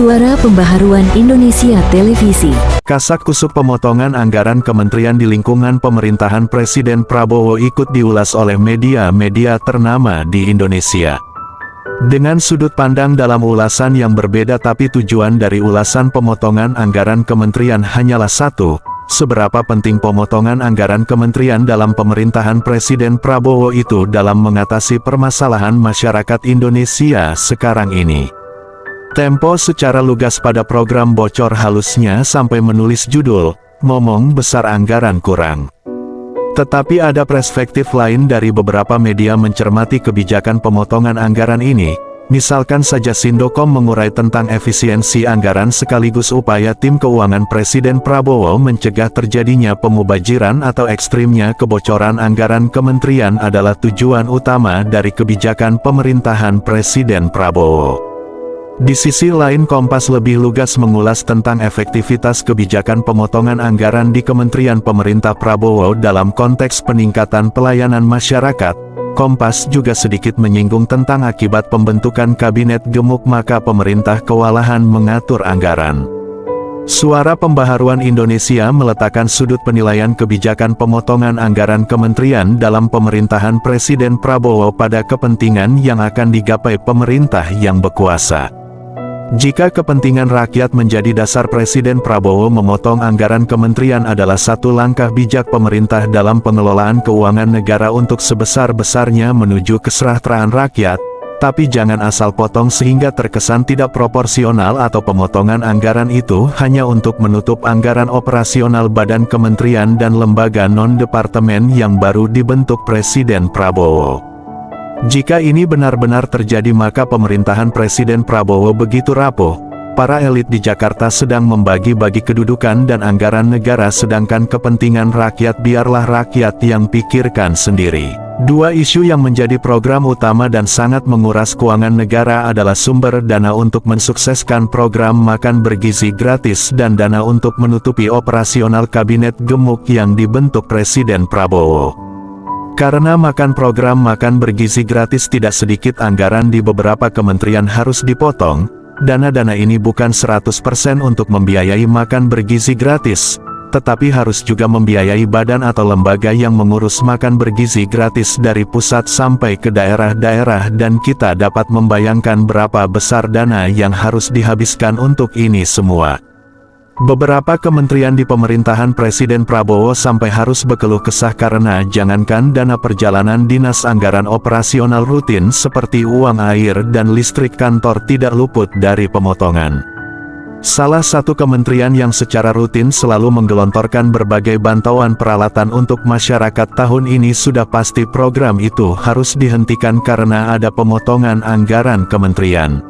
Suara Pembaharuan Indonesia Televisi. Kasak-kusuk pemotongan anggaran kementerian di lingkungan pemerintahan Presiden Prabowo ikut diulas oleh media-media ternama di Indonesia. Dengan sudut pandang dalam ulasan yang berbeda, tapi tujuan dari ulasan pemotongan anggaran kementerian hanyalah satu: seberapa penting pemotongan anggaran kementerian dalam pemerintahan Presiden Prabowo itu dalam mengatasi permasalahan masyarakat Indonesia sekarang ini. Tempo secara lugas pada program bocor halusnya sampai menulis judul, "Ngomong besar anggaran kurang". Tetapi ada perspektif lain dari beberapa media mencermati kebijakan pemotongan anggaran ini. Misalkan saja Sindokom mengurai tentang efisiensi anggaran sekaligus upaya tim keuangan Presiden Prabowo mencegah terjadinya pemubajiran atau ekstrimnya kebocoran anggaran kementerian adalah tujuan utama dari kebijakan pemerintahan Presiden Prabowo. Di sisi lain, Kompas lebih lugas mengulas tentang efektivitas kebijakan pemotongan anggaran di Kementerian Pemerintah Prabowo dalam konteks peningkatan pelayanan masyarakat. Kompas juga sedikit menyinggung tentang akibat pembentukan kabinet gemuk maka pemerintah kewalahan mengatur anggaran. Suara Pembaharuan Indonesia meletakkan sudut penilaian kebijakan pemotongan anggaran kementerian dalam pemerintahan Presiden Prabowo pada kepentingan yang akan digapai pemerintah yang berkuasa. Jika kepentingan rakyat menjadi dasar, Presiden Prabowo memotong anggaran kementerian adalah satu langkah bijak pemerintah dalam pengelolaan keuangan negara untuk sebesar-besarnya menuju kesejahteraan rakyat, tapi jangan asal potong sehingga terkesan tidak proporsional atau pemotongan anggaran itu hanya untuk menutup anggaran operasional badan kementerian dan lembaga non-departemen yang baru dibentuk Presiden Prabowo. Jika ini benar-benar terjadi, maka pemerintahan Presiden Prabowo begitu rapuh. Para elit di Jakarta sedang membagi-bagi kedudukan dan anggaran negara, sedangkan kepentingan rakyat biarlah rakyat yang pikirkan sendiri. Dua isu yang menjadi program utama dan sangat menguras keuangan negara adalah sumber dana untuk mensukseskan program makan bergizi gratis dan dana untuk menutupi operasional kabinet gemuk yang dibentuk Presiden Prabowo. Karena program makan bergizi gratis, tidak sedikit anggaran di beberapa kementerian harus dipotong. Dana-dana ini bukan 100% untuk membiayai makan bergizi gratis, tetapi harus juga membiayai badan atau lembaga yang mengurus makan bergizi gratis dari pusat sampai ke daerah-daerah, dan kita dapat membayangkan berapa besar dana yang harus dihabiskan untuk ini semua. Beberapa kementerian di pemerintahan Presiden Prabowo sampai harus berkeluh kesah karena jangankan dana perjalanan dinas, anggaran operasional rutin seperti uang air dan listrik kantor tidak luput dari pemotongan. Salah satu kementerian yang secara rutin selalu menggelontorkan berbagai bantuan peralatan untuk masyarakat tahun ini sudah pasti program itu harus dihentikan karena ada pemotongan anggaran kementerian.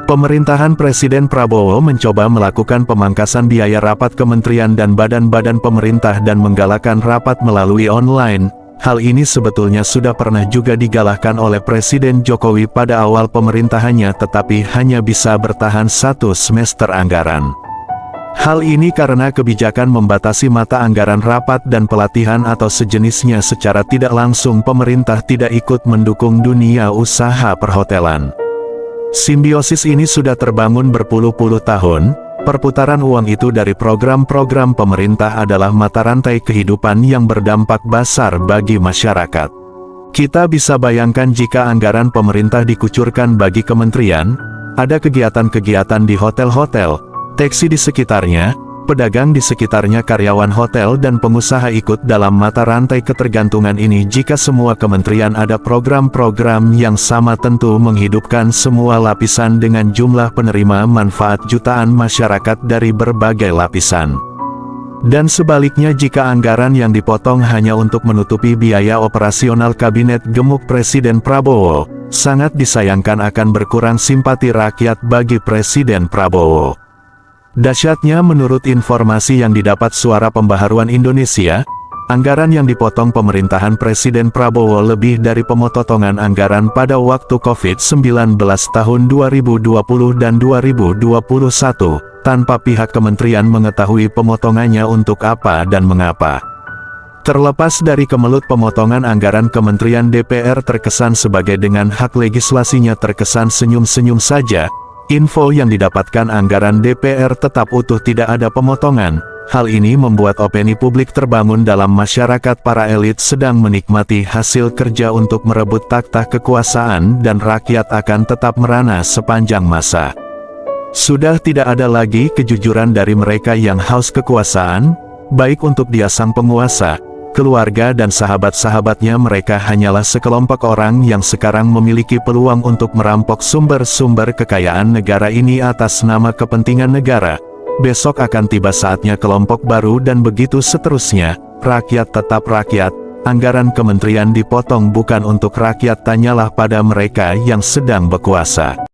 Pemerintahan Presiden Prabowo mencoba melakukan pemangkasan biaya rapat kementerian dan badan-badan pemerintah dan menggalakkan rapat melalui online. Hal ini sebetulnya sudah pernah juga digalakkan oleh Presiden Jokowi pada awal pemerintahannya, tetapi hanya bisa bertahan 1 semester anggaran. Hal ini karena kebijakan membatasi mata anggaran rapat dan pelatihan atau sejenisnya secara tidak langsung. Pemerintah tidak ikut mendukung dunia usaha perhotelan. Simbiosis ini sudah terbangun berpuluh-puluh tahun. Perputaran uang itu dari program-program pemerintah adalah mata rantai kehidupan yang berdampak besar bagi masyarakat. Kita bisa bayangkan jika anggaran pemerintah dikucurkan bagi kementerian, ada kegiatan-kegiatan di hotel-hotel, taksi di sekitarnya, pedagang di sekitarnya, karyawan hotel dan pengusaha ikut dalam mata rantai ketergantungan ini. Jika semua kementerian ada program-program yang sama, tentu menghidupkan semua lapisan dengan jumlah penerima manfaat jutaan masyarakat dari berbagai lapisan. Dan sebaliknya, jika anggaran yang dipotong hanya untuk menutupi biaya operasional kabinet gemuk Presiden Prabowo, sangat disayangkan akan berkurang simpati rakyat bagi Presiden Prabowo. Dasyatnya, menurut informasi yang didapat Suara Pembaharuan Indonesia, anggaran yang dipotong pemerintahan Presiden Prabowo lebih dari pemotongan anggaran pada waktu COVID-19 tahun 2020 dan 2021, tanpa pihak kementerian mengetahui pemotongannya untuk apa dan mengapa. Terlepas dari kemelut pemotongan anggaran kementerian, DPR terkesan sebagai dengan hak legislasinya terkesan senyum-senyum saja. Info yang didapatkan anggaran DPR tetap utuh, tidak ada pemotongan. Hal ini membuat opini publik terbangun dalam masyarakat. Para elit sedang menikmati hasil kerja untuk merebut takhta kekuasaan dan rakyat akan tetap merana sepanjang masa. Sudah tidak ada lagi kejujuran dari mereka yang haus kekuasaan, baik untuk dia sang penguasa, keluarga dan sahabat-sahabatnya. Mereka hanyalah sekelompok orang yang sekarang memiliki peluang untuk merampok sumber-sumber kekayaan negara ini atas nama kepentingan negara. Besok akan tiba saatnya kelompok baru dan begitu seterusnya. Rakyat tetap rakyat, anggaran kementerian dipotong bukan untuk rakyat, tanyalah pada mereka yang sedang berkuasa.